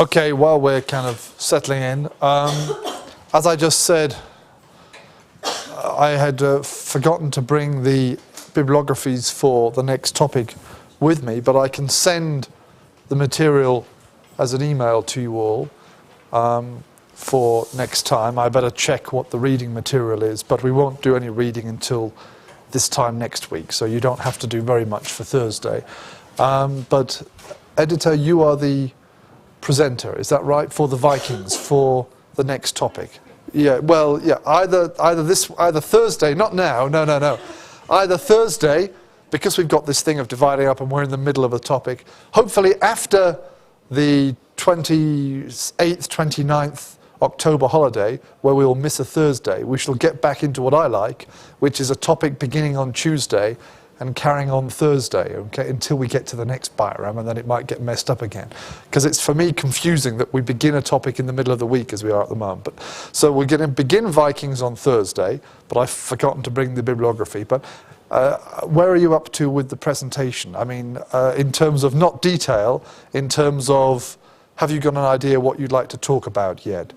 Okay, while we're kind of settling in, as I just said, I had forgotten to bring the bibliographies for the next topic with me, but I can send the material as an email to you all for next time. I better check what the reading material is, but we won't do any reading until this time next week, so you don't have to do very much for Thursday. But editor, you are the presenter, is that right, for the Vikings, for the next topic? Yeah, well, yeah, either Thursday, not now, no. Either Thursday, because we've got this thing of dividing up and we're in the middle of a topic, hopefully after the 28th, 29th October holiday, where we will miss a Thursday, we shall get back into what I like, which is a topic beginning on Tuesday and carrying on Thursday, okay, until we get to the next Bairam, and then it might get messed up again. Because it's, for me, confusing that we begin a topic in the middle of the week as we are at the moment. But, so we're going to begin Vikings on Thursday, but I've forgotten to bring the bibliography. But where are you up to with the presentation? I mean, in terms of, not detail, in terms of, have you got an idea what you'd like to talk about yet?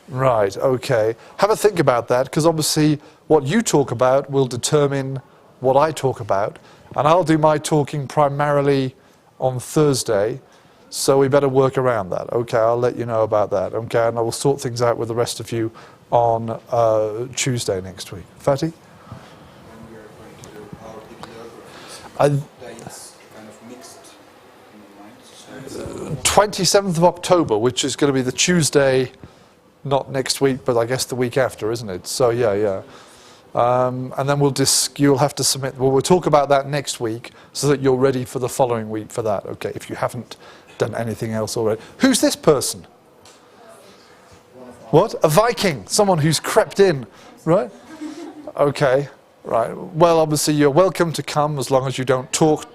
Right, okay. Have a think about that, because obviously what you talk about will determine what I talk about, and I'll do my talking primarily on Thursday, so we better work around that. Okay, I'll let you know about that. Okay, and I will sort things out with the rest of you on Tuesday next week. Fatty? When we are going to do our dates kind of mixed in my mind. 27th of October, which is going to be the Tuesday, not next week, but I guess the week after, isn't it? So yeah. And then you'll have to submit, well, we'll talk about that next week so that you're ready for the following week for that, okay, if you haven't done anything else already. Who's this person? What? A Viking, someone who's crept in, right? Okay, right. Well, obviously you're welcome to come as long as you don't talk.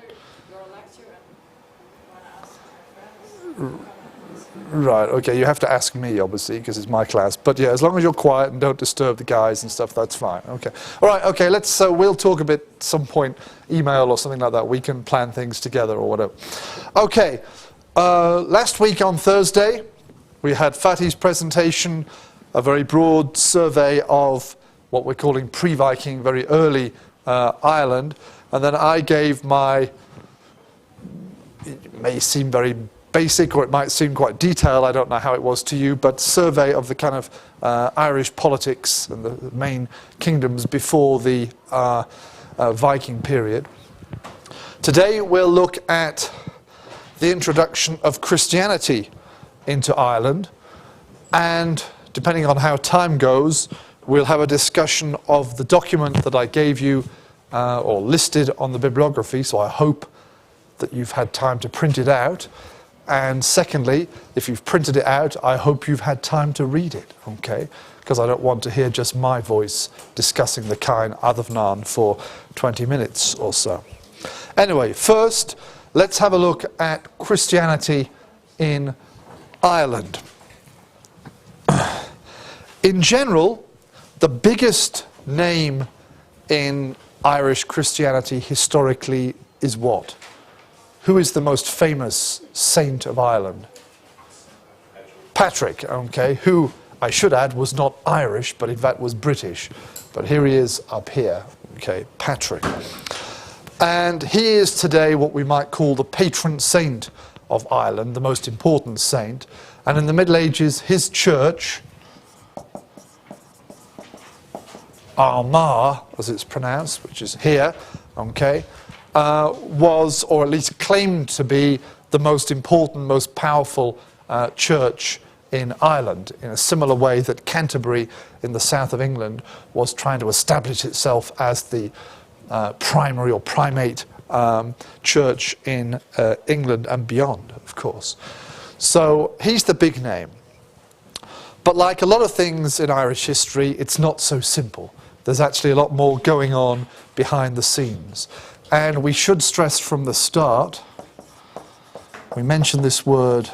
Right, okay, you have to ask me, obviously, because it's my class. But yeah, as long as you're quiet and don't disturb the guys and stuff, that's fine. Okay. All right, okay, we'll talk a bit some point, email or something like that. We can plan things together or whatever. Okay, last week on Thursday, we had Fatty's presentation, a very broad survey of what we're calling pre-Viking, very early Ireland. And then I gave my, it may seem very basic, or it might seem quite detailed, I don't know how it was to you, but survey of the kind of Irish politics and the main kingdoms before the Viking period. Today we'll look at the introduction of Christianity into Ireland, and depending on how time goes, we'll have a discussion of the document that I gave you or listed on the bibliography, so I hope that you've had time to print it out. And secondly, if you've printed it out, I hope you've had time to read it, okay? Because I don't want to hear just my voice discussing the Cain Adomnain for 20 minutes or so. Anyway, first, let's have a look at Christianity in Ireland. In general, the biggest name in Irish Christianity historically is what? Who is the most famous saint of Ireland? Patrick, okay, who, I should add, was not Irish, but in fact was British. But here he is up here, okay, Patrick. And he is today what we might call the patron saint of Ireland, the most important saint. And in the Middle Ages, his church, Armagh, as it's pronounced, which is here, okay, was, or at least claimed to be, the most important, most powerful church in Ireland, in a similar way that Canterbury in the south of England was trying to establish itself as the primary or primate church in England and beyond, of course. So he's the big name. But like a lot of things in Irish history, it's not so simple. There's actually a lot more going on behind the scenes. And we should stress from the start, we mentioned this word,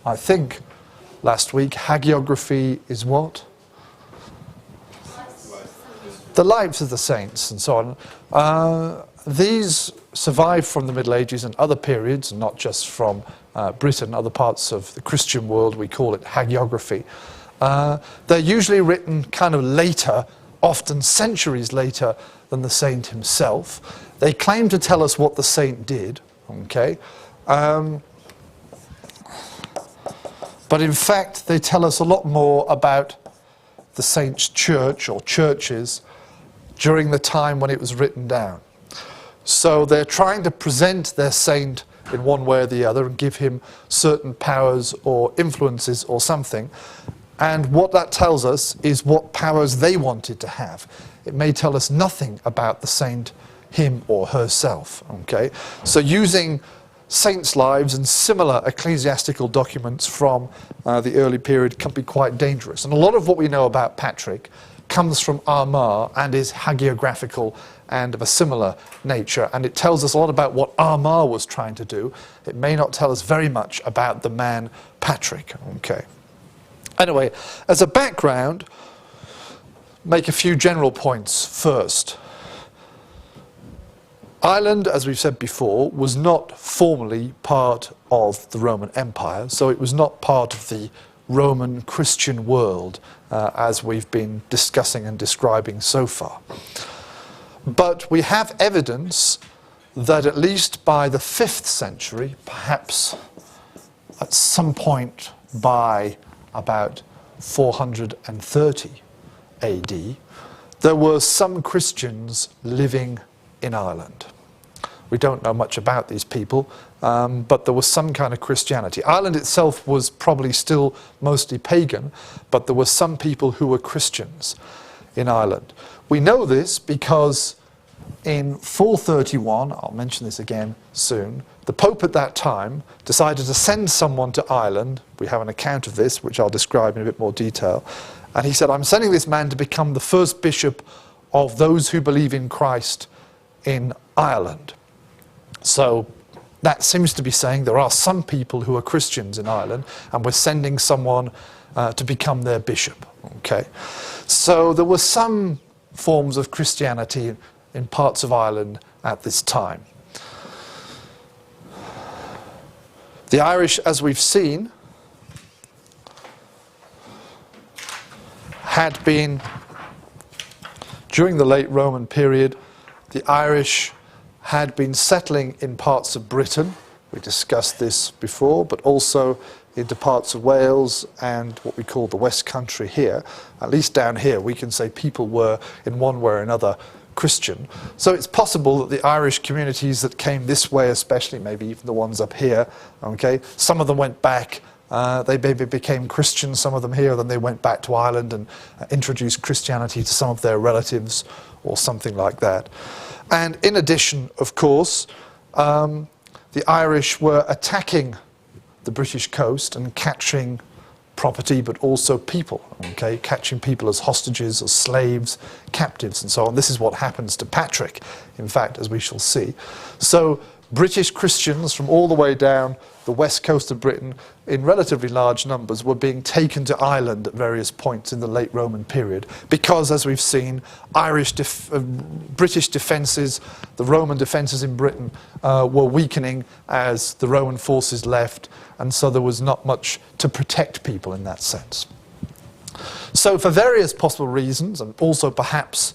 I think, last week. Hagiography is what? The lives of the saints and so on. these survived from the Middle Ages and other periods, not just from Britain, other parts of the Christian world. We call it hagiography. They're usually written kind of later, often centuries later than the saint himself. They claim to tell us what the saint did, okay? But in fact, they tell us a lot more about the saint's church or churches during the time when it was written down. So they're trying to present their saint in one way or the other and give him certain powers or influences or something. And what that tells us is what powers they wanted to have. It may tell us nothing about the saint, him or herself. Okay? So using saints' lives and similar ecclesiastical documents from the early period can be quite dangerous. And a lot of what we know about Patrick comes from Armagh and is hagiographical and of a similar nature, and it tells us a lot about what Armagh was trying to do. It may not tell us very much about the man Patrick. Okay. Anyway, as a background, make a few general points first. Ireland, as we've said before, was not formally part of the Roman Empire, so it was not part of the Roman Christian world as we've been discussing and describing so far. But we have evidence that at least by the 5th century, perhaps at some point by about 430 AD, there were some Christians living in Ireland. We don't know much about these people, but there was some kind of Christianity. Ireland itself was probably still mostly pagan, but there were some people who were Christians in Ireland. We know this because in 431, I'll mention this again soon, the Pope at that time decided to send someone to Ireland. We have an account of this, which I'll describe in a bit more detail. And he said, I'm sending this man to become the first bishop of those who believe in Christ in Ireland. So that seems to be saying there are some people who are Christians in Ireland, and we're sending someone to become their bishop. Okay, so there were some forms of Christianity in parts of Ireland at this time. The Irish, as we've seen, had been, during the late Roman period, the Irish had been settling in parts of Britain. We discussed this before, but also into parts of Wales and what we call the West Country here. At least down here, we can say people were, in one way or another, Christian. So it's possible that the Irish communities that came this way, especially maybe even the ones up here, okay, some of them went back, they maybe became Christians, some of them here, then they went back to Ireland and introduced Christianity to some of their relatives or something like that. And in addition, of course, the Irish were attacking the British coast and capturing property, but also people, okay, catching people as hostages, as slaves, captives, and so on. This is what happens to Patrick, in fact, as we shall see. So British Christians from all the way down the west coast of Britain, in relatively large numbers, were being taken to Ireland at various points in the late Roman period, because, as we've seen, British defences, the Roman defences in Britain, were weakening as the Roman forces left, and so there was not much to protect people in that sense. So for various possible reasons, and also perhaps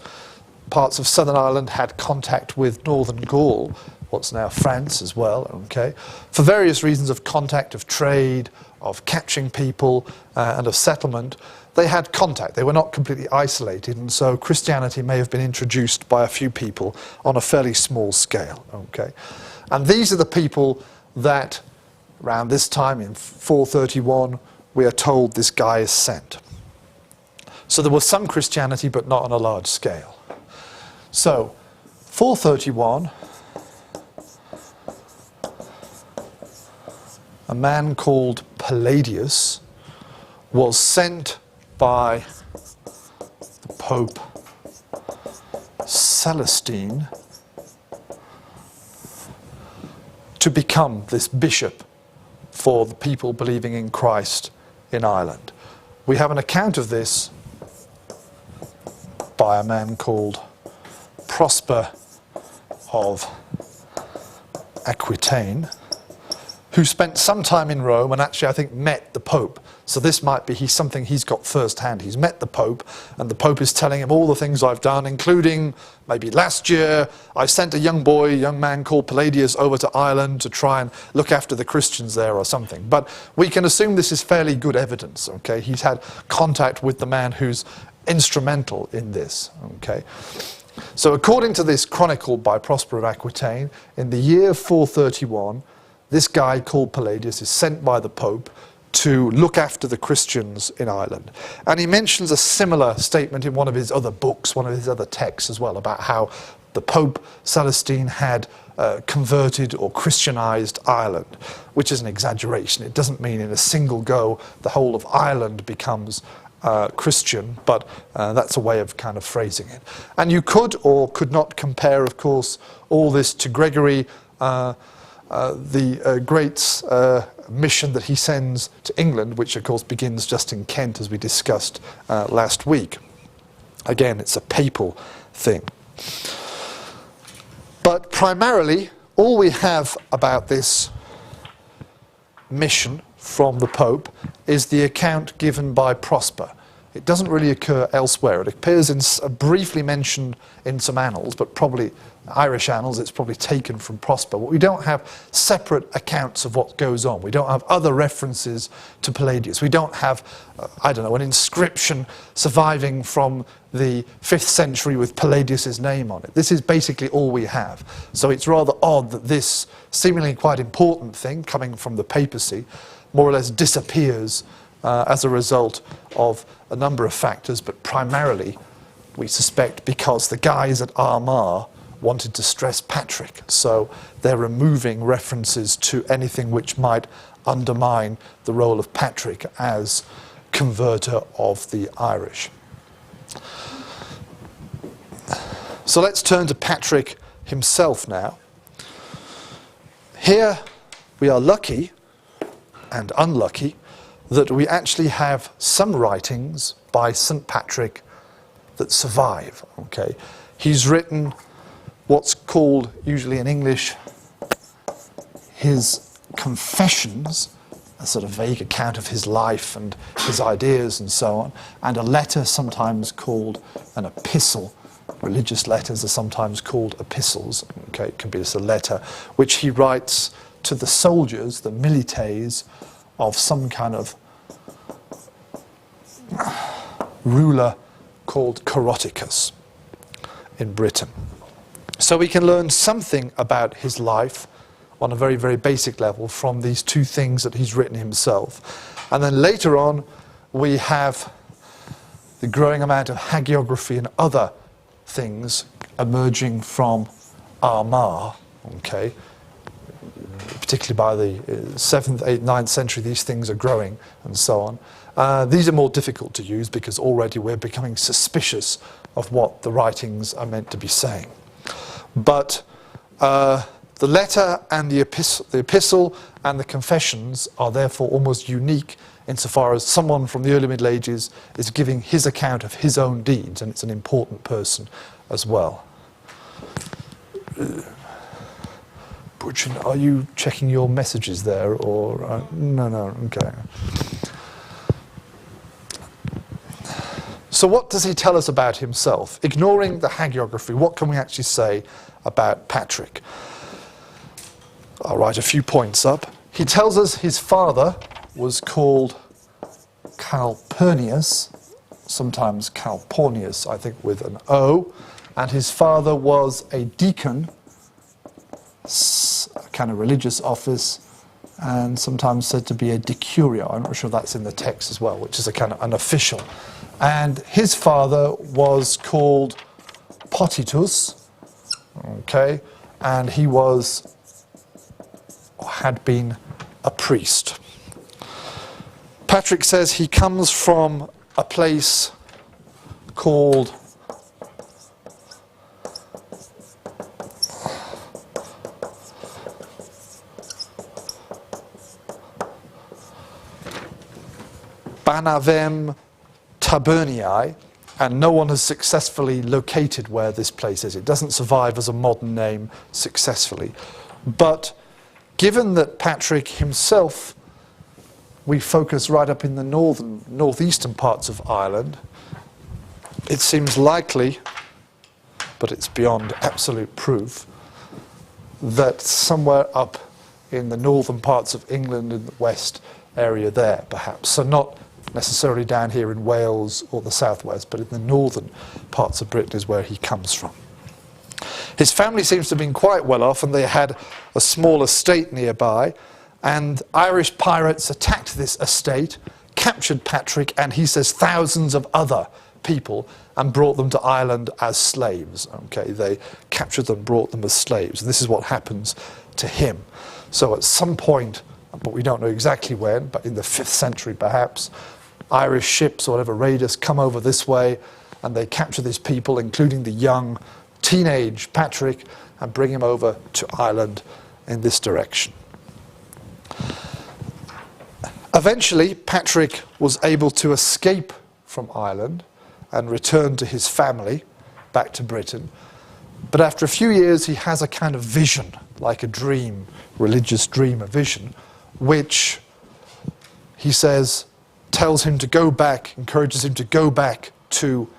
parts of southern Ireland had contact with northern Gaul, what's now France as well, okay, for various reasons of contact, of trade, of catching people, and of settlement, they had contact. They were not completely isolated, and so Christianity may have been introduced by a few people on a fairly small scale, okay. And these are the people that, around this time in 431, we are told this guy is sent. So there was some Christianity, but not on a large scale. So, 431, a man called Palladius was sent by the Pope Celestine to become this bishop for the people believing in Christ in Ireland. We have an account of this by a man called Prosper of Aquitaine, who spent some time in Rome and actually, I think, met the Pope. So this might be something he's got firsthand. He's met the Pope, and the Pope is telling him all the things I've done, including maybe last year I sent a young man called Palladius over to Ireland to try and look after the Christians there or something. But we can assume this is fairly good evidence, okay? He's had contact with the man who's instrumental in this, okay? So according to this chronicle by Prosper of Aquitaine, in the year 431, this guy called Palladius is sent by the Pope to look after the Christians in Ireland. And he mentions a similar statement in one of his other books, one of his other texts as well, about how the Pope Celestine had converted or Christianized Ireland, which is an exaggeration. It doesn't mean in a single go the whole of Ireland becomes Christian, but that's a way of kind of phrasing it. And you could or could not compare, of course, all this to Gregory, the great mission that he sends to England, which of course begins just in Kent, as we discussed last week. Again, it's a papal thing. But primarily, all we have about this mission from the Pope is the account given by Prosper. It doesn't really occur elsewhere. It appears briefly mentioned in some annals, but probably Irish annals, it's probably taken from Prosper. But we don't have separate accounts of what goes on. We don't have other references to Palladius. We don't have, an inscription surviving from the 5th century with Palladius' name on it. This is basically all we have. So it's rather odd that this seemingly quite important thing coming from the papacy more or less disappears as a result of a number of factors, but primarily, we suspect, because the guys at Armagh wanted to stress Patrick. So they're removing references to anything which might undermine the role of Patrick as converter of the Irish. So let's turn to Patrick himself now. Here we are lucky and unlucky that we actually have some writings by St. Patrick that survive. Okay, he's written what's called, usually in English, his Confessions, a sort of vague account of his life and his ideas and so on, and a letter sometimes called an epistle. Religious letters are sometimes called epistles. Okay, it can be just a letter which he writes to the soldiers, the milites, of some kind of ruler called Coroticus in Britain. So we can learn something about his life on a very, very basic level from these two things that he's written himself. And then later on, we have the growing amount of hagiography and other things emerging from Armagh, okay? Particularly by the 7th, 8th, 9th century, these things are growing and so on. These are more difficult to use because already we're becoming suspicious of what the writings are meant to be saying. But the letter and the epistle and the confessions are therefore almost unique insofar as someone from the early Middle Ages is giving his account of his own deeds, and it's an important person as well. Butchin, are you checking your messages there, or no, okay. So what does he tell us about himself? Ignoring the hagiography, what can we actually say about Patrick? I'll write a few points up. He tells us his father was called Calpurnius, sometimes Calpornius, I think with an O, and his father was a deacon, a kind of religious office, and sometimes said to be a decurio. I'm not sure that's in the text as well, which is a kind of an official. And his father was called Potitus, okay, and he had been a priest. Patrick says he comes from a place called Banavem Tabernii, and no one has successfully located where this place is. It doesn't survive as a modern name successfully. But given that Patrick himself, we focus right up in the northeastern parts of Ireland, it seems likely, but it's beyond absolute proof, that somewhere up in the northern parts of England, in the west area there, perhaps. So not necessarily down here in Wales or the southwest, but in the northern parts of Britain is where he comes from. His family seems to have been quite well off, and they had a small estate nearby, and Irish pirates attacked this estate, captured Patrick, and he says thousands of other people, and brought them to Ireland as slaves. Okay, they captured them, brought them as slaves. And this is what happens to him. So at some point, but we don't know exactly when, but in the 5th century perhaps, Irish ships or whatever raiders come over this way, and they capture these people, including the young teenage Patrick, and bring him over to Ireland in this direction. Eventually, Patrick was able to escape from Ireland and return to his family back to Britain. But after a few years, he has a kind of vision, like a dream, religious dream, a vision, which he says tells him to go back, encourages him to go back to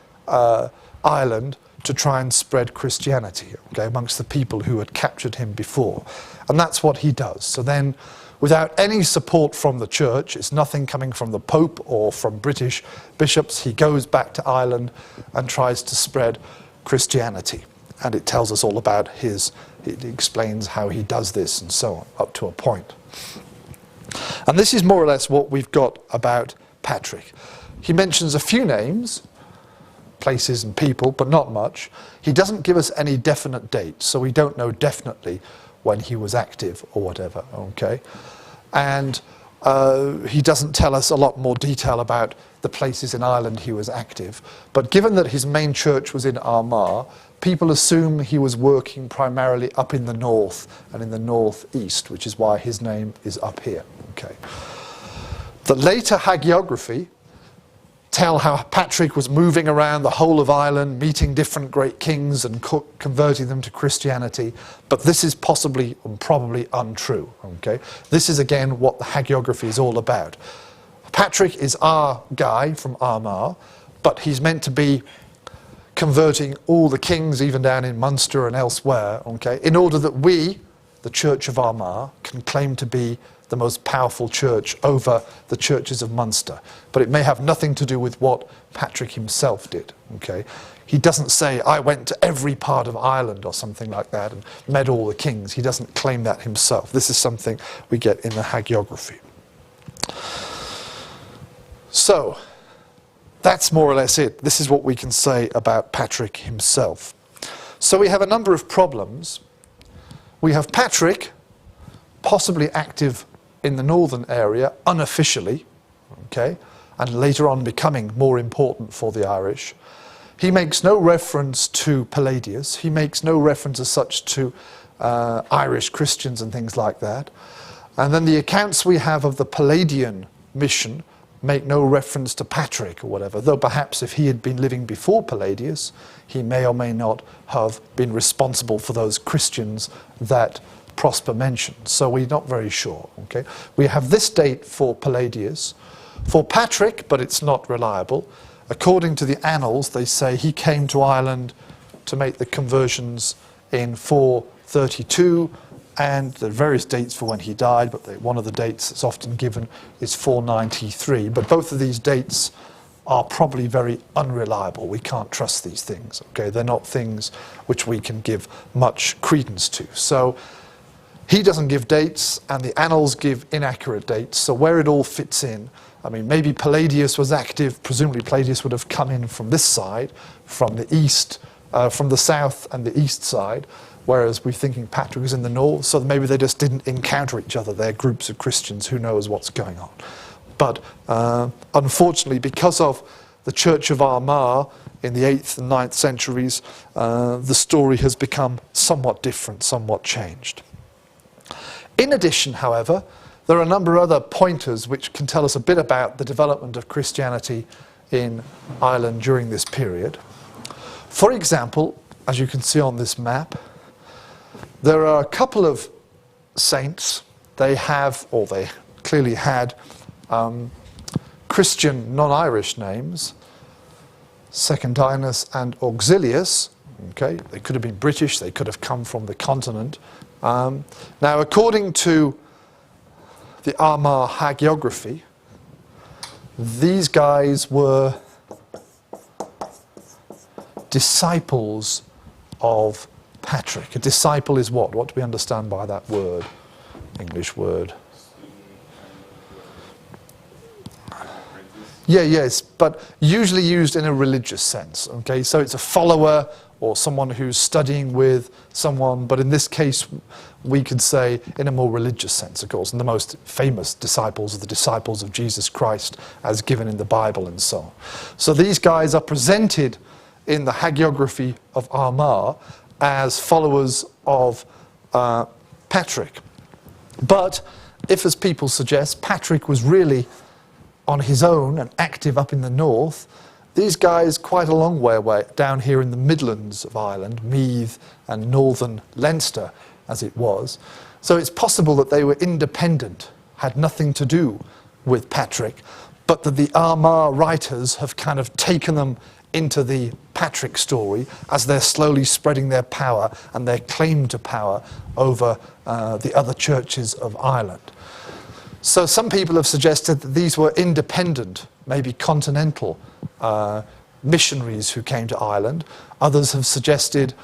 Ireland to try and spread Christianity, okay, amongst the people who had captured him before. And that's what he does. So then, without any support from the church, it's nothing coming from the Pope or from British bishops, he goes back to Ireland and tries to spread Christianity. And it tells us all about it explains how he does this and so on, up to a point. And this is more or less what we've got about Patrick. He mentions a few names, places and people, but not much. He doesn't give us any definite dates, so we don't know definitely when he was active or whatever, okay? And he doesn't tell us a lot more detail about the places in Ireland he was active. But given that his main church was in Armagh, people assume he was working primarily up in the north and in the northeast, which is why his name is up here, okay? The later hagiography tell how Patrick was moving around the whole of Ireland, meeting different great kings and converting them to Christianity, but this is possibly and probably untrue. Okay, this is again what the hagiography is all about. Patrick is our guy from Armagh, but he's meant to be converting all the kings, even down in Munster and elsewhere, okay, in order that we, the Church of Armagh, can claim to be the most powerful church over the churches of Munster. But it may have nothing to do with what Patrick himself did. Okay? He doesn't say, I went to every part of Ireland or something like that and met all the kings. He doesn't claim that himself. This is something we get in the hagiography. So, that's more or less it. This is what we can say about Patrick himself. So we have a number of problems. We have Patrick, possibly active in the northern area, unofficially, okay, and later on becoming more important for the Irish. He makes no reference to Palladius. He makes no reference as such to Irish Christians and things like that. And then the accounts we have of the Palladian mission make no reference to Patrick or whatever, though perhaps if he had been living before Palladius, he may or may not have been responsible for those Christians that Prosper mentioned. So we're not very sure. Okay, we have this date for Palladius. For Patrick, but it's not reliable. According to the annals, they say he came to Ireland to make the conversions in 432, and there are various dates for when he died, but one of the dates that's often given is 493. But both of these dates are probably very unreliable. We can't trust these things. Okay, they're not things which we can give much credence to. So he doesn't give dates, and the annals give inaccurate dates. So where it all fits in, I mean, maybe Palladius was active. Presumably Palladius would have come in from this side, from the east, from the south and the east side, whereas we're thinking Patrick was in the north, so maybe they just didn't encounter each other. They're groups of Christians, who knows what's going on. But unfortunately, because of the Church of Armagh in the 8th and 9th centuries, the story has become somewhat different, somewhat changed. In addition, however, there are a number of other pointers which can tell us a bit about the development of Christianity in Ireland during this period. For example, as you can see on this map, there are a couple of saints. They have, or they clearly had, Christian non-Irish names, Secundinus and Auxilius. Okay, they could have been British, they could have come from the continent. Now, according to the Armagh hagiography, these guys were disciples of Patrick. A disciple is what? What do we understand by that word? English word. Yeah, yes, but usually used in a religious sense. Okay, so it's a follower or someone who's studying with someone, but in this case, we could say in a more religious sense, of course, and the most famous disciples are the disciples of Jesus Christ as given in the Bible and so on. So these guys are presented in the hagiography of Armagh as followers of Patrick. But if, as people suggest, Patrick was really on his own and active up in the north, these guys quite a long way down here in the Midlands of Ireland, Meath and northern Leinster as it was. So it's possible that they were independent, had nothing to do with Patrick, but that the Armagh writers have kind of taken them into the Patrick story as they're slowly spreading their power and their claim to power over the other churches of Ireland. So some people have suggested that these were independent, maybe continental missionaries who came to Ireland. Others have suggested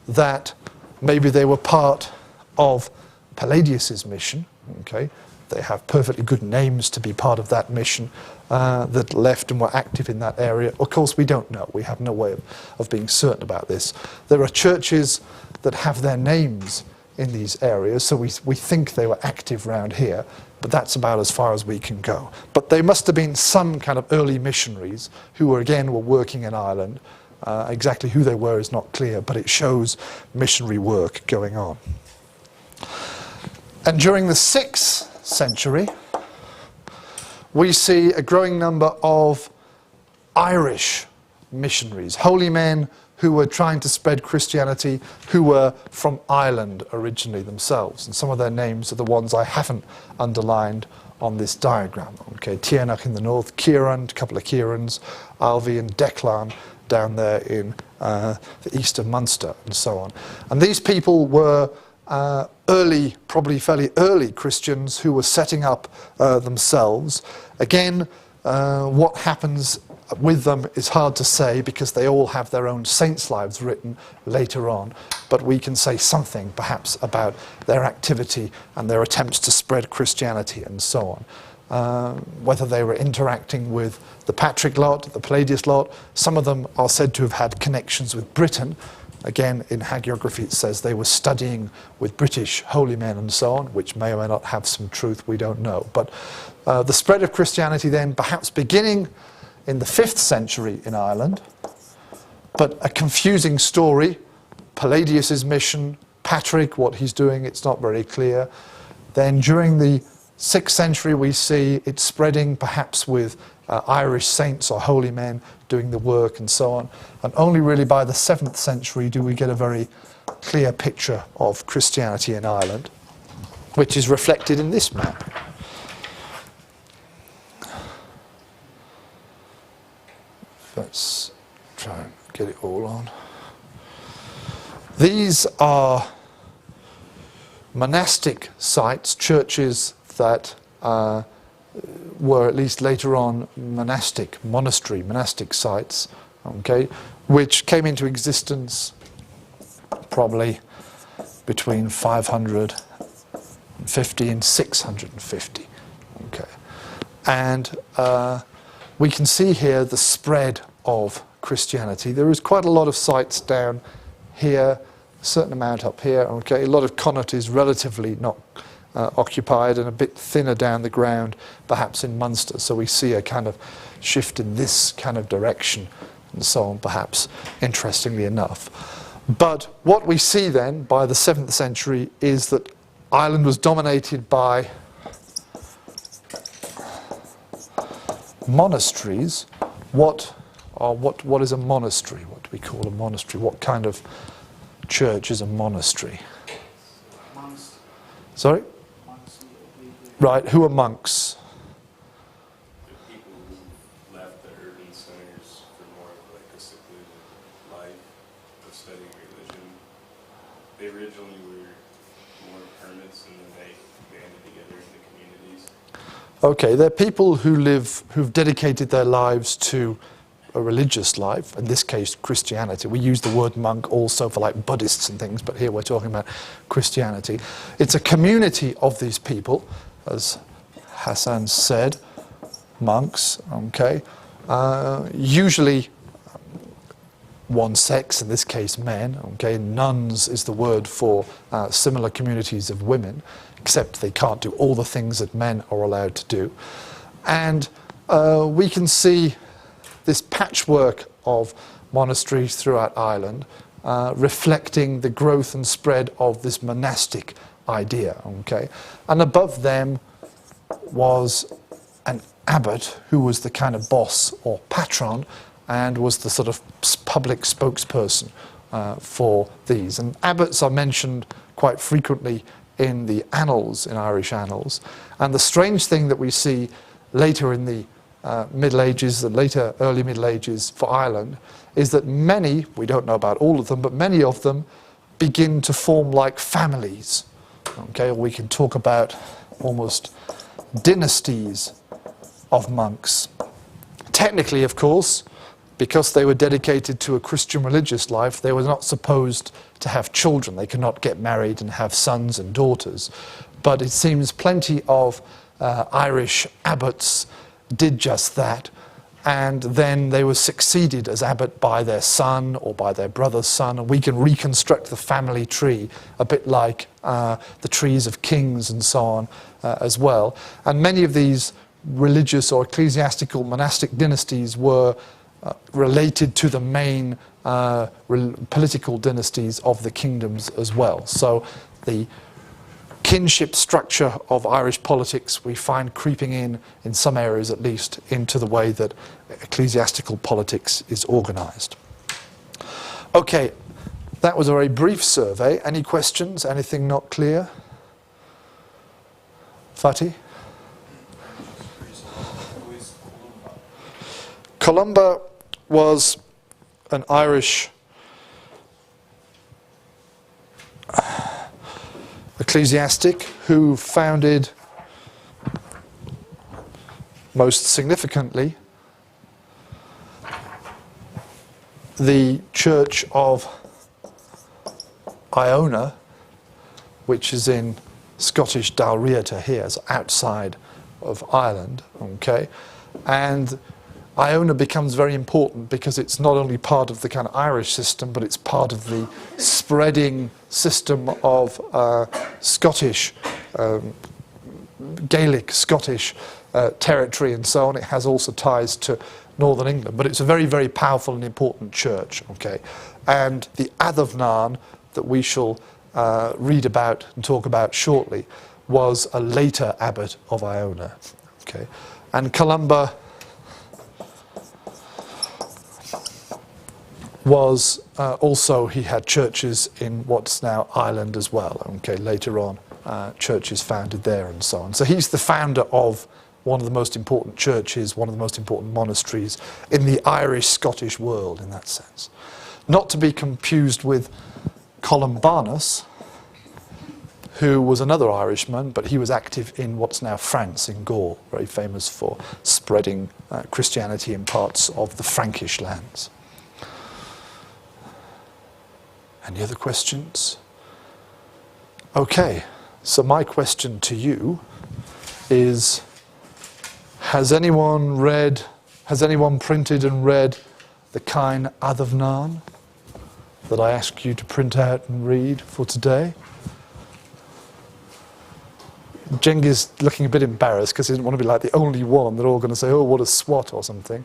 that maybe they were part of Palladius's mission. Okay, they have perfectly good names to be part of that mission that left and were active in that area. Of course, we don't know. We have no way of being certain about this. There are churches that have their names in these areas, so we think they were active around here, but that's about as far as we can go. But they must have been some kind of early missionaries who were working in Ireland. Exactly who they were is not clear, but it shows missionary work going on. And during the 6th century, we see a growing number of Irish missionaries, holy men who were trying to spread Christianity, who were from Ireland originally themselves. And some of their names are the ones I haven't underlined on this diagram. Okay, Tiernach in the north, Kieran, a couple of Kierans, Alvi and Declan down there in the east of Munster and so on. And these people were early, probably fairly early Christians who were setting up themselves. Again, what happens with them is hard to say because they all have their own saints' lives written later on, but we can say something perhaps about their activity and their attempts to spread Christianity and so on. Whether they were interacting with the Patrick lot, the Palladius lot, some of them are said to have had connections with Britain. Again, in hagiography it says they were studying with British holy men and so on, which may or may not have some truth, we don't know. But the spread of Christianity then perhaps beginning in the 5th century in Ireland, but a confusing story. Palladius's mission, Patrick, what he's doing, it's not very clear. Then during the 6th century we see it spreading perhaps with Irish saints or holy men doing the work and so on. And only really by the 7th century do we get a very clear picture of Christianity in Ireland, which is reflected in this map. Let's try and get it all on. These are monastic sites, churches that were at least later on monastic sites, okay, which came into existence probably between 550 and 650. Okay, and we can see here the spread of Christianity. There is quite a lot of sites down here, a certain amount up here. Okay, a lot of Connaught is relatively not occupied and a bit thinner down the ground, perhaps in Munster. So we see a kind of shift in this kind of direction and so on, perhaps, interestingly enough. But what we see then by the 7th century is that Ireland was dominated by monasteries, what is a monastery? What do we call a monastery? What kind of church is a monastery? Monks. Sorry? Monks who live Right, who are monks? The people who left the urban centers for more of like a secluded life of studying religion. They originally were more hermits, and then they banded together into communities. Okay, they're people who've dedicated their lives to a religious life, in this case Christianity. We use the word monk also for like Buddhists and things, but here we're talking about Christianity. It's a community of these people, as Hassan said, monks, okay, usually one sex, in this case men, okay. Nuns is the word for similar communities of women, except they can't do all the things that men are allowed to do. And we can see this patchwork of monasteries throughout Ireland, reflecting the growth and spread of this monastic idea, okay. And above them was an abbot who was the kind of boss or patron and was the sort of public spokesperson for these. And abbots are mentioned quite frequently in the annals, in Irish annals. And the strange thing that we see later in the Middle Ages, the later early Middle Ages for Ireland, is that many, we don't know about all of them, but many of them begin to form like families. Okay, or we can talk about almost dynasties of monks. Technically, of course, because they were dedicated to a Christian religious life, they were not supposed to have children. They could not get married and have sons and daughters. But it seems plenty of Irish abbots did just that, and then they were succeeded as abbot by their son or by their brother's son, and we can reconstruct the family tree a bit like the trees of kings and so on as well. And many of these religious or ecclesiastical monastic dynasties were related to the main political dynasties of the kingdoms as well. So the kinship structure of Irish politics we find creeping in some areas at least, into the way that ecclesiastical politics is organised. Okay, that was a very brief survey. Any questions? Anything not clear? Fatih? Who is Columba? Columba was an Irish ecclesiastic who founded, most significantly, the Church of Iona, which is in Scottish Dalriata here, so outside of Ireland, okay? And Iona becomes very important because it's not only part of the kind of Irish system, but it's part of the spreading system of Scottish, Gaelic Scottish territory and so on. It has also ties to Northern England, but it's a very, very powerful and important church, okay? And the Adomnain that we shall read about and talk about shortly was a later abbot of Iona, okay? And Columba was also, he had churches in what's now Ireland as well, okay, later on, churches founded there and so on. So he's the founder of one of the most important churches, one of the most important monasteries in the Irish-Scottish world in that sense. Not to be confused with Columbanus, who was another Irishman, but he was active in what's now France, in Gaul, very famous for spreading Christianity in parts of the Frankish lands. Any other questions? Okay, so my question to you is, has anyone printed and read the Cain Adomnain that I asked you to print out and read for today? Jengi's looking a bit embarrassed because he didn't want to be like the only one. They're all going to say, oh, what a swat or something.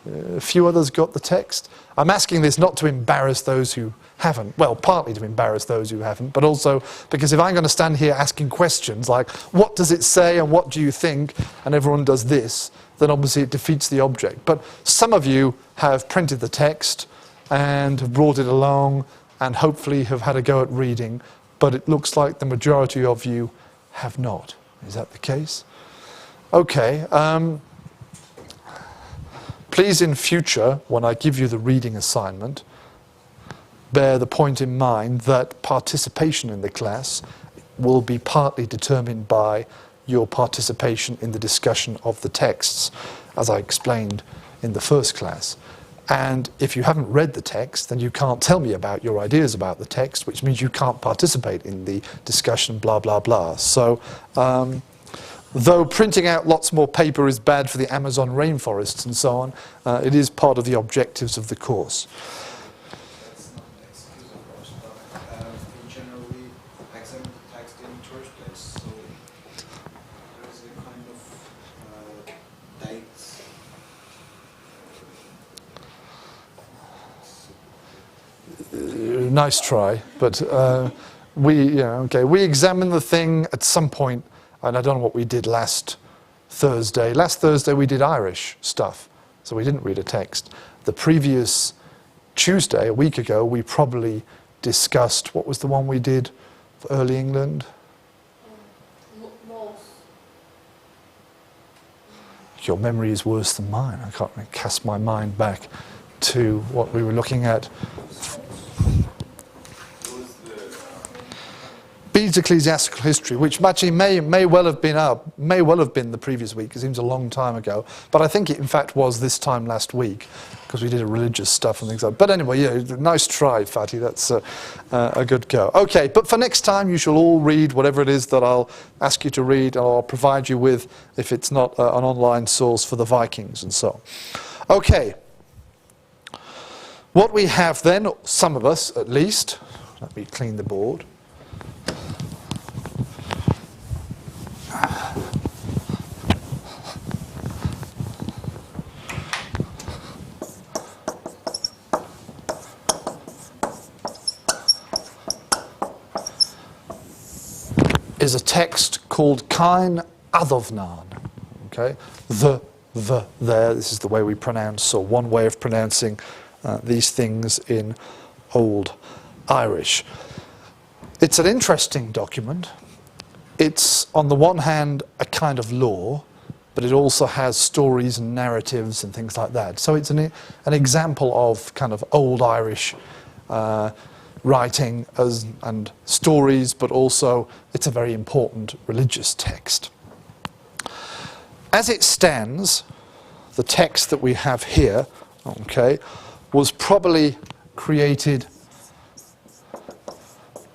A few others got the text. I'm asking this not to embarrass those who haven't. Well, partly to embarrass those who haven't, but also because if I'm going to stand here asking questions like, what does it say and what do you think, and everyone does this, then obviously it defeats the object. But some of you have printed the text and have brought it along and hopefully have had a go at reading, but it looks like the majority of you have not. Is that the case? Okay. Please in future, when I give you the reading assignment, bear the point in mind that participation in the class will be partly determined by your participation in the discussion of the texts, as I explained in the first class. And if you haven't read the text, then you can't tell me about your ideas about the text, which means you can't participate in the discussion, blah, blah, blah. So, though printing out lots more paper is bad for the Amazon rainforests and so on, it is part of the objectives of the course. That's not an excuse, of course, but we generally examine the text in Thursdays, so there is a kind of dates. Nice try, but we examine the thing at some point, and I don't know what we did last Thursday. Last Thursday we did Irish stuff, so we didn't read a text. The previous Tuesday, a week ago, we probably discussed, what was the one we did for early England? Your memory is worse than mine. I can't really cast my mind back to what we were looking at. Bede's Ecclesiastical History, which actually may well have been the previous week. It seems a long time ago, but I think it in fact was this time last week because we did religious stuff and things like that. But anyway, yeah, nice try, Fatty. That's a good go. Okay, but for next time, you shall all read whatever it is that I'll ask you to read, or I'll provide you with if it's not an online source for the Vikings and so on. Okay. What we have then, some of us at least, let me clean the board. Is a text called Cain Adomnain. Okay, there. This is the way we pronounce, so one way of pronouncing these things in Old Irish. It's an interesting document. It's, on the one hand, a kind of law, but it also has stories and narratives and things like that. So it's an example of kind of Old Irish writing and stories, but also it's a very important religious text. As it stands, the text that we have here, okay, was probably created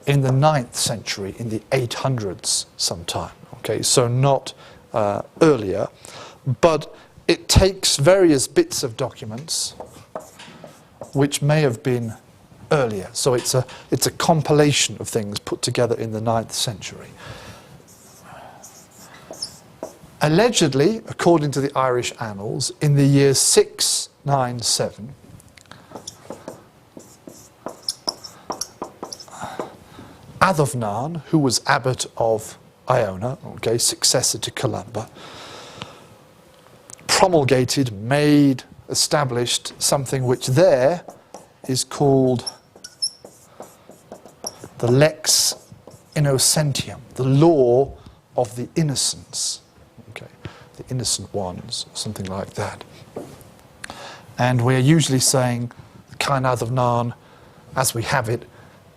in the 9th century, in the 800s sometime, okay, so not earlier, but it takes various bits of documents which may have been earlier, so it's a compilation of things put together in the 9th century. Allegedly, according to the Irish annals, in the year 697, Adomnain, who was abbot of Iona, okay, successor to Columba, promulgated, established something which there is called the Lex Innocentium, the law of the innocents, okay, the innocent ones, something like that. And we're usually saying Cain Adomnain, as we have it,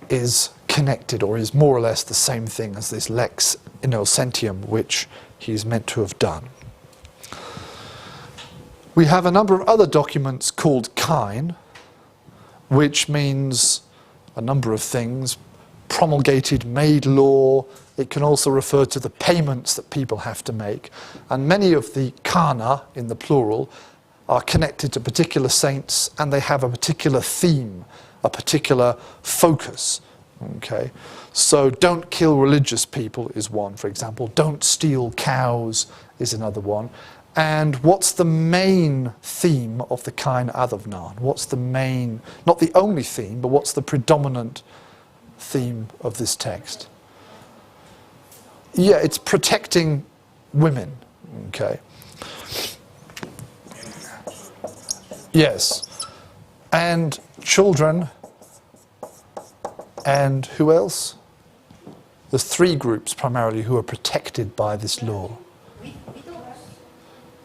is connected or is more or less the same thing as this Lex Innocentium which he's meant to have done. We have a number of other documents called Cain, which means a number of things: promulgated, made law. It can also refer to the payments that people have to make. And many of the kana, in the plural, are connected to particular saints, and they have a particular theme, a particular focus. Okay, so don't kill religious people is one, for example. Don't steal cows is another one. And what's the main theme of the Cain Adomnain? What's the main, not the only theme, but what's the predominant theme of this text? Yeah, it's protecting women. Okay. Yes. And children. And who else? There's three groups primarily who are protected by this law.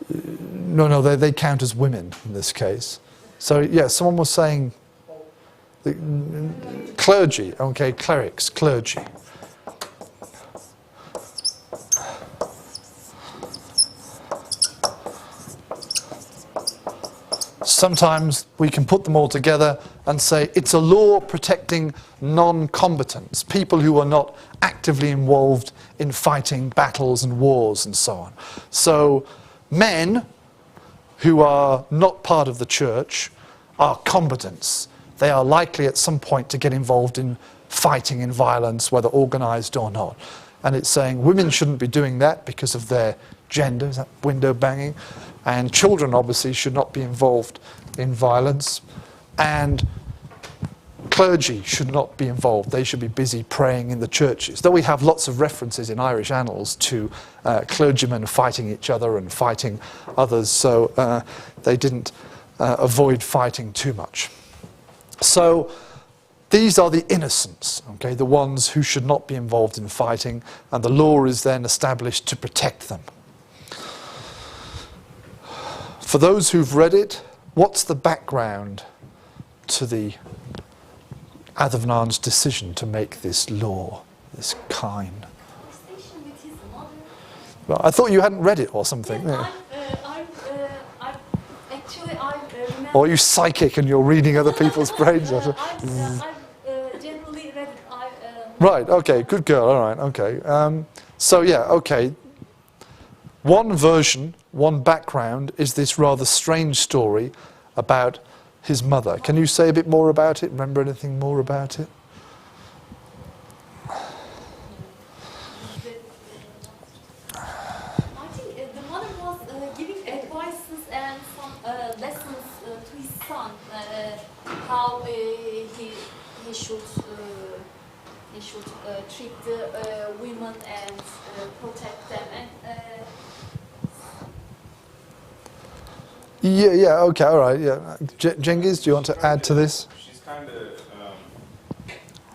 No, they count as women in this case. So, yeah, someone was saying clergy, okay, clerics, clergy. Sometimes we can put them all together and say it's a law protecting non-combatants, people who are not actively involved in fighting battles and wars and so on. So men who are not part of the church are combatants. They are likely at some point to get involved in fighting in violence, whether organised or not. And it's saying women shouldn't be doing that because of their gender, is that window banging? And children obviously should not be involved in violence. And clergy should not be involved. They should be busy praying in the churches. Though we have lots of references in Irish annals to clergymen fighting each other and fighting others, so they didn't avoid fighting too much. So these are the innocents, okay, the ones who should not be involved in fighting, and the law is then established to protect them. For those who've read it, what's the background to the Adomnain's decision to make this law, this Cain? Well, I thought you hadn't read it or something. Yeah, actually, I remember. Or are you psychic and you're reading other people's brains? I've generally read it. Right, okay, good girl, all right, okay. So yeah, okay. One version, one background is this rather strange story about his mother. Can you say a bit more about it? Remember anything more about it? I think the mother was giving advices and some lessons to his son, how he should treat the women and protect them. And Yeah, okay, all right, yeah. Cengiz, do you want to add to this? She's kind of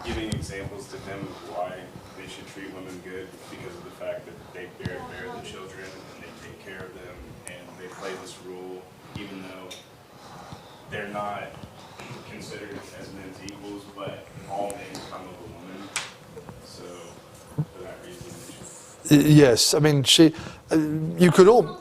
giving examples to them of why they should treat women good because of the fact that they bear the children and they take care of them and they play this role even though they're not considered as men's equals, but all men come of a woman. So for that reason, Yes, I mean, you could all...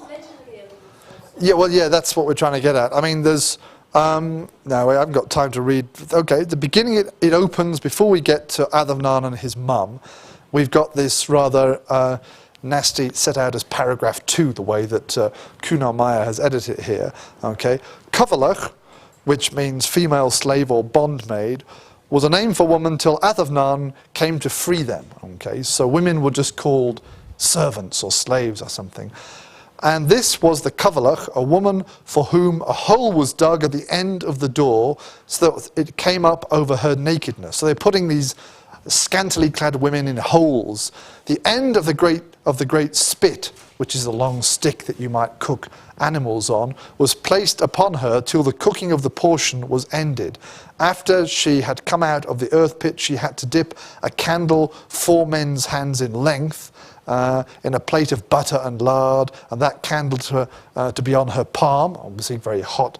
Yeah, well, yeah, that's what we're trying to get at. I mean, there's... no, I haven't got time to read. Okay, at the beginning it opens, before we get to Adomnain and his mum, we've got this rather nasty, set out as paragraph 2, the way that Kunar Meyer has edited it here. Okay, Coverlach, which means female slave or bondmaid, was a name for woman till Adomnain came to free them. Okay, so women were just called servants or slaves or something. And this was the Coverlach, a woman for whom a hole was dug at the end of the door so that it came up over her nakedness. So they're putting these scantily clad women in holes. The end of the great spit, which is a long stick that you might cook animals on, was placed upon her till the cooking of the portion was ended. After she had come out of the earth pit, she had to dip a candle 4 men's hands in length in a plate of butter and lard, and that candle to be on her palm, obviously very hot,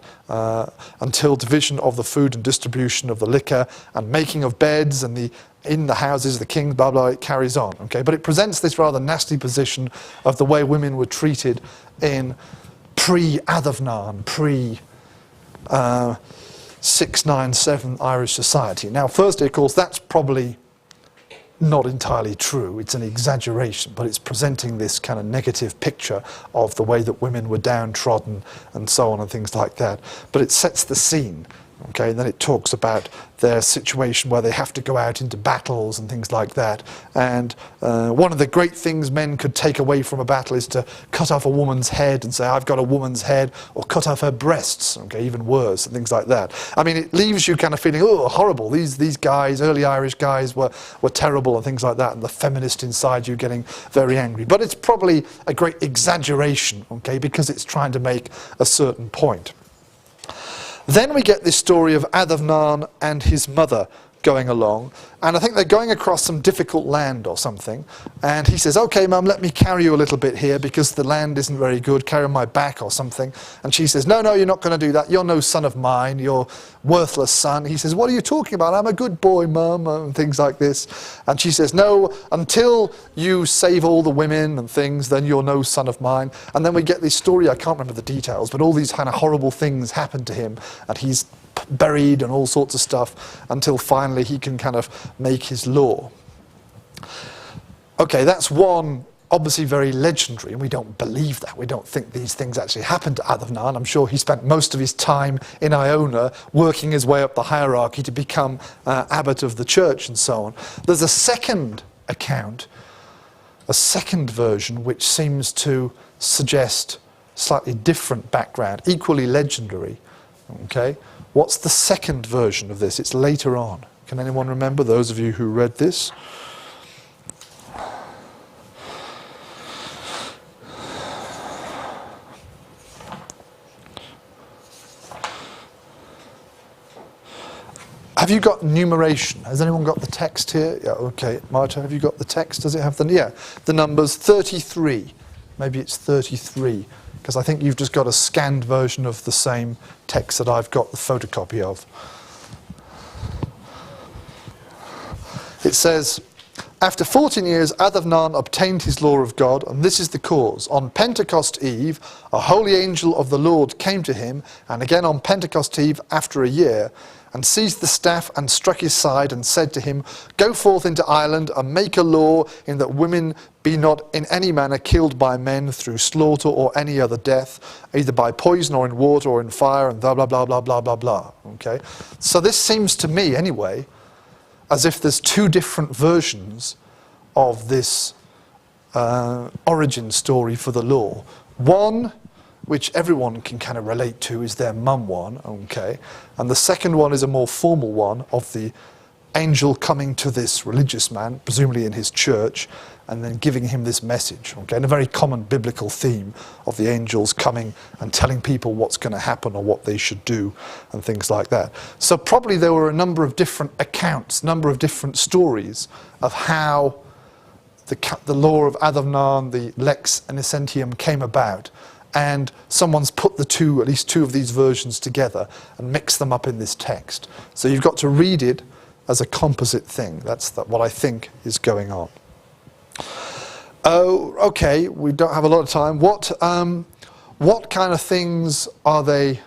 until division of the food and distribution of the liquor and making of beds and in the houses of the king, blah, blah, it carries on. Okay, but it presents this rather nasty position of the way women were treated in pre-Adomnain, pre-697 Irish society. Now, firstly, of course, that's probably not entirely true. It's an exaggeration, but it's presenting this kind of negative picture of the way that women were downtrodden and so on and things like that. But it sets the scene Okay, and then it talks about their situation where they have to go out into battles and things like that. And one of the great things men could take away from a battle is to cut off a woman's head and say, I've got a woman's head, or cut off her breasts, okay, even worse, and things like that. I mean, it leaves you kind of feeling, oh, horrible. These guys, early Irish guys, were terrible and things like that, and the feminist inside you getting very angry. But it's probably a great exaggeration, okay, because it's trying to make a certain point. Then we get this story of Adomnain and his mother going along, and I think they're going across some difficult land or something, and he says, okay, Mum, let me carry you a little bit here because the land isn't very good, carry on my back or something. And she says, no, you're not going to do that, you're no son of mine, you're worthless son. He says, what are you talking about? I'm a good boy, Mum, and things like this. And she says, no, until you save all the women and things, then you're no son of mine. And then we get this story, I can't remember the details, but all these kind of horrible things happen to him, and he's buried and all sorts of stuff until finally he can kind of make his law. Okay, that's one obviously very legendary, and we don't believe that. We don't think these things actually happened to Adomnain. I'm sure he spent most of his time in Iona working his way up the hierarchy to become abbot of the church and so on. There's a second account, a second version, which seems to suggest slightly different background, equally legendary. Okay, what's the second version of this? It's later on. Can anyone remember, those of you who read this? Have you got numeration? Has anyone got the text here? Yeah, okay. Marta, have you got the text? Does it have the... Yeah, the numbers 33. Maybe it's 33. Because I think you've just got a scanned version of the same text that I've got the photocopy of. It says, after 14 years, Adomnain obtained his law of God, and this is the cause. On Pentecost Eve, a holy angel of the Lord came to him, and again on Pentecost Eve, after a year, and seized the staff and struck his side and said to him, go forth into Ireland and make a law in that women be not in any manner killed by men through slaughter or any other death, either by poison or in water or in fire, and blah, blah, blah, blah, blah, blah, blah. Okay? So this seems to me, anyway, as if there's two different versions of this origin story for the law. One, which everyone can kind of relate to, is their mum one, okay? And the second one is a more formal one of the angel coming to this religious man, presumably in his church, and then giving him this message, okay? And a very common biblical theme of the angels coming and telling people what's going to happen or what they should do and things like that. So probably there were a number of different accounts, number of different stories of how the law of Adomnain, the Lex Innocentium, came about. And someone's put the two, at least two of these versions together and mixed them up in this text. So you've got to read it as a composite thing. That's what I think is going on. Oh, okay, we don't have a lot of time. What kind of things are they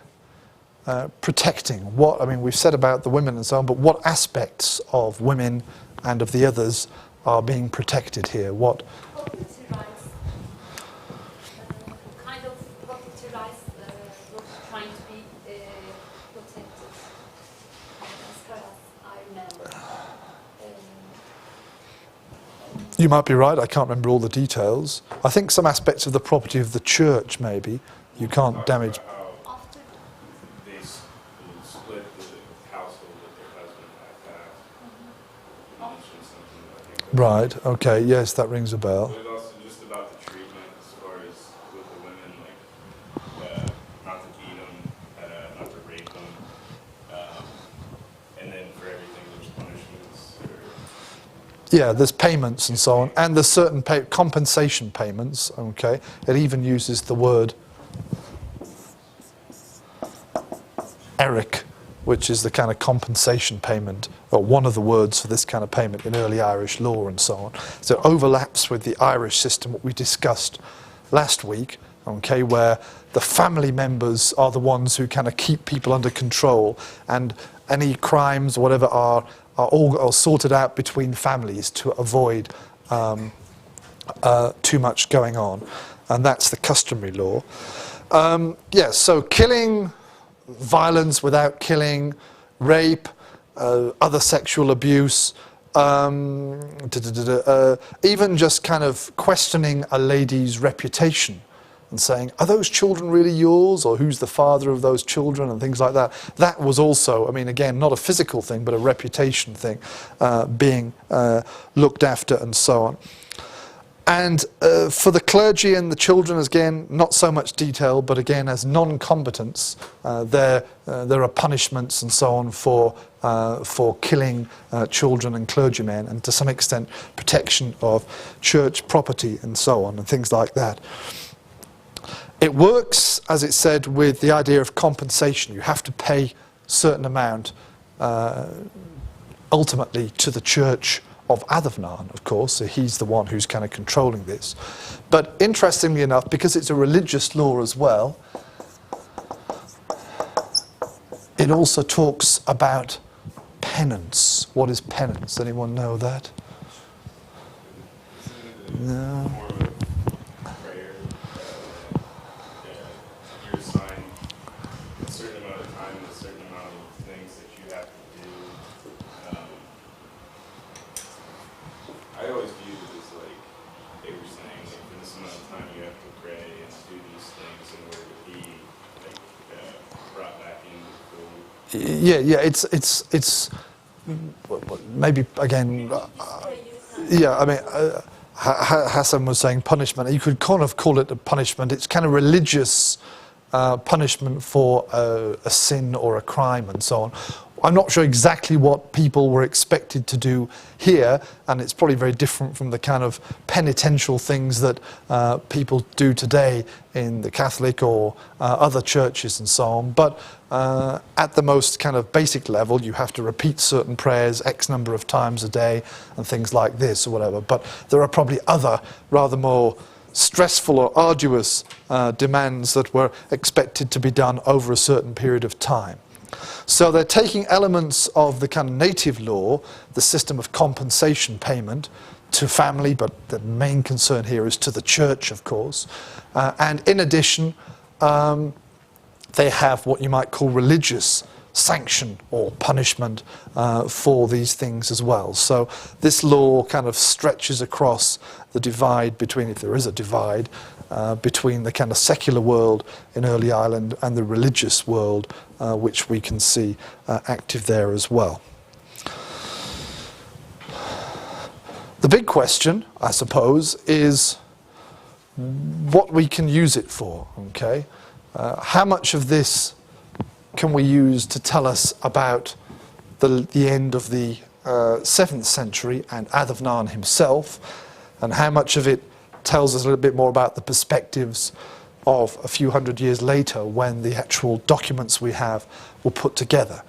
protecting? I mean, we've said about the women and so on, but what aspects of women and of the others are being protected here? What? Property rights. Kind of property rights was trying to be protected, as far as I remember. You might be right, I can't remember all the details. I think some aspects of the property of the church, maybe, you can't damage. After They split the household that their husband had passed. You mentioned something, I think. Right, okay, yes, that rings a bell. But also just about the treatment as far as with the women, like not to beat them, not to rape them, and then for everything there's punishments. Yeah, there's payments and so on, and there's certain compensation payments, okay? It even uses the word eric, which is the kind of compensation payment, or one of the words for this kind of payment in early Irish law and so on. So it overlaps with the Irish system, what we discussed last week, okay, where the family members are the ones who kind of keep people under control, and any crimes or whatever are all sorted out between families to avoid too much going on. And that's the customary law. Yes, so killing violence without killing, rape, other sexual abuse, even just kind of questioning a lady's reputation and saying, are those children really yours, or who's the father of those children, and things like that. That was also, I mean, again, not a physical thing, but a reputation thing, being looked after and so on. And for the clergy and the children, again, not so much detail, but again, as non-combatants, there are punishments and so on for killing children and clergymen, and to some extent protection of church property and so on, and things like that. It works, as it said, with the idea of compensation. You have to pay a certain amount ultimately to the church of Adomnain, of course, so he's the one who's kind of controlling this. But interestingly enough, because it's a religious law as well, it also talks about penance. What is penance? Anyone know that? No. I always viewed it as like they were saying, like, for this amount of time you have to pray and do these things in order to be like brought back into the fold. Yeah. It's maybe again. Yeah, I mean, Hassan was saying punishment. You could kind of call it a punishment. It's kind of religious punishment for a sin or a crime and so on. I'm not sure exactly what people were expected to do here, and it's probably very different from the kind of penitential things that people do today in the Catholic or other churches and so on. But at the most kind of basic level, you have to repeat certain prayers X number of times a day and things like this or whatever. But there are probably other rather more stressful or arduous demands that were expected to be done over a certain period of time. So they're taking elements of the kind of native law, the system of compensation payment to family, but the main concern here is to the church, of course. And in addition, they have what you might call religious sanction or punishment for these things as well. So this law kind of stretches across the divide between, if there is a divide, between the kind of secular world in early Ireland and the religious world, which we can see active there as well. The big question, I suppose, is what we can use it for, okay? How much of this can we use to tell us about the end of the 7th century and Adomnain himself, and how much of it tells us a little bit more about the perspectives of a few hundred years later when the actual documents we have were put together.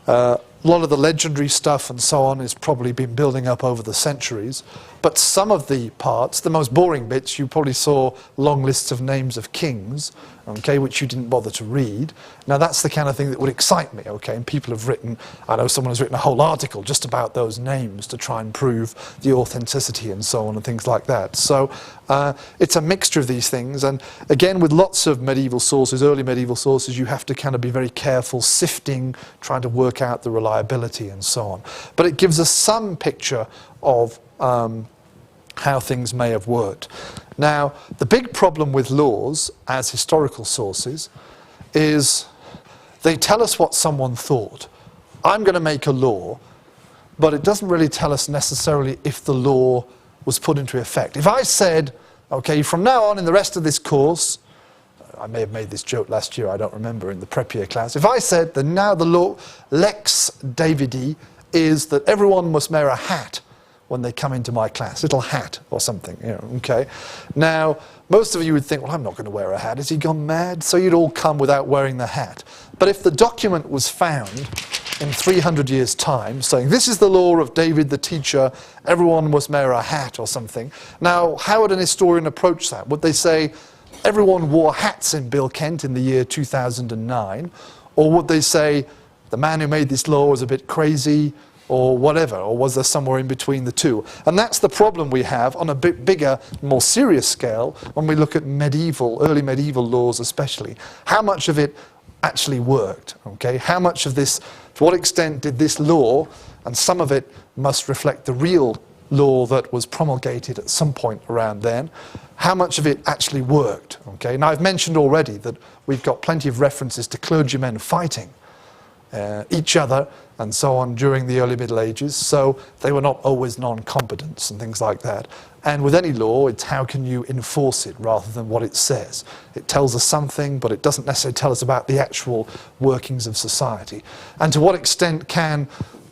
A lot of the legendary stuff and so on has probably been building up over the centuries, but some of the parts, the most boring bits, you probably saw long lists of names of kings, okay, which you didn't bother to read. Now that's the kind of thing that would excite me, okay, and people have written, I know someone has written a whole article just about those names to try and prove the authenticity and so on and things like that. So it's a mixture of these things, and again with lots of medieval sources, early medieval sources, you have to kind of be very careful sifting, trying to work out the reliability and so on. But it gives us some picture of how things may have worked. Now, the big problem with laws as historical sources is they tell us what someone thought. I'm going to make a law, but it doesn't really tell us necessarily if the law was put into effect. If I said, okay, from now on in the rest of this course, I may have made this joke last year, I don't remember, in the prep year class. If I said that now the law, Lex Davidi, is that everyone must wear a hat when they come into my class, little hat or something, you know, okay? Now, most of you would think, well, I'm not going to wear a hat. Has he gone mad? So you'd all come without wearing the hat. But if the document was found in 300 years' time saying, this is the law of David the teacher, everyone must wear a hat or something. Now, how would an historian approach that? Would they say, everyone wore hats in Bilkent in the year 2009? Or would they say, the man who made this law was a bit crazy, or whatever, or was there somewhere in between the two? And that's the problem we have on a bit bigger, more serious scale when we look at medieval, early medieval laws especially. How much of it actually worked. Okay, how much of this, to what extent did this law, and some of it must reflect the real law that was promulgated at some point around then, how much of it actually worked? Okay, now I've mentioned already that we've got plenty of references to clergymen fighting each other and so on during the early Middle Ages, so they were not always non-combatants and things like that. And with any law, it's how can you enforce it rather than what it says. It tells us something, but it doesn't necessarily tell us about the actual workings of society. And to what extent can,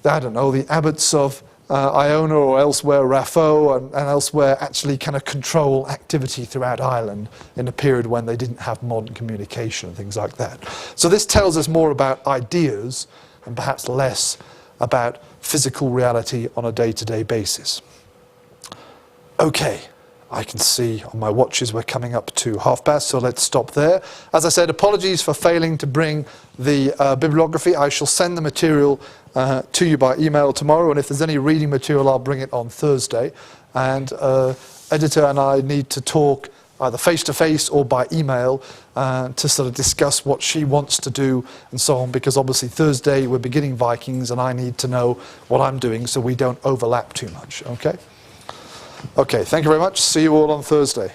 I don't know, the abbots of Iona or elsewhere, Raphoe and elsewhere, actually kind of control activity throughout Ireland in a period when they didn't have modern communication and things like that. So this tells us more about ideas and perhaps less about physical reality on a day-to-day basis. Okay, I can see on my watches we're coming up to past, so let's stop there. As I said, apologies for failing to bring the bibliography. I shall send the material to you by email tomorrow, and if there's any reading material, I'll bring it on Thursday. And editor and I need to talk either face-to-face or by email to sort of discuss what she wants to do and so on, because obviously Thursday we're beginning Vikings and I need to know what I'm doing so we don't overlap too much, okay? Okay, thank you very much. See you all on Thursday.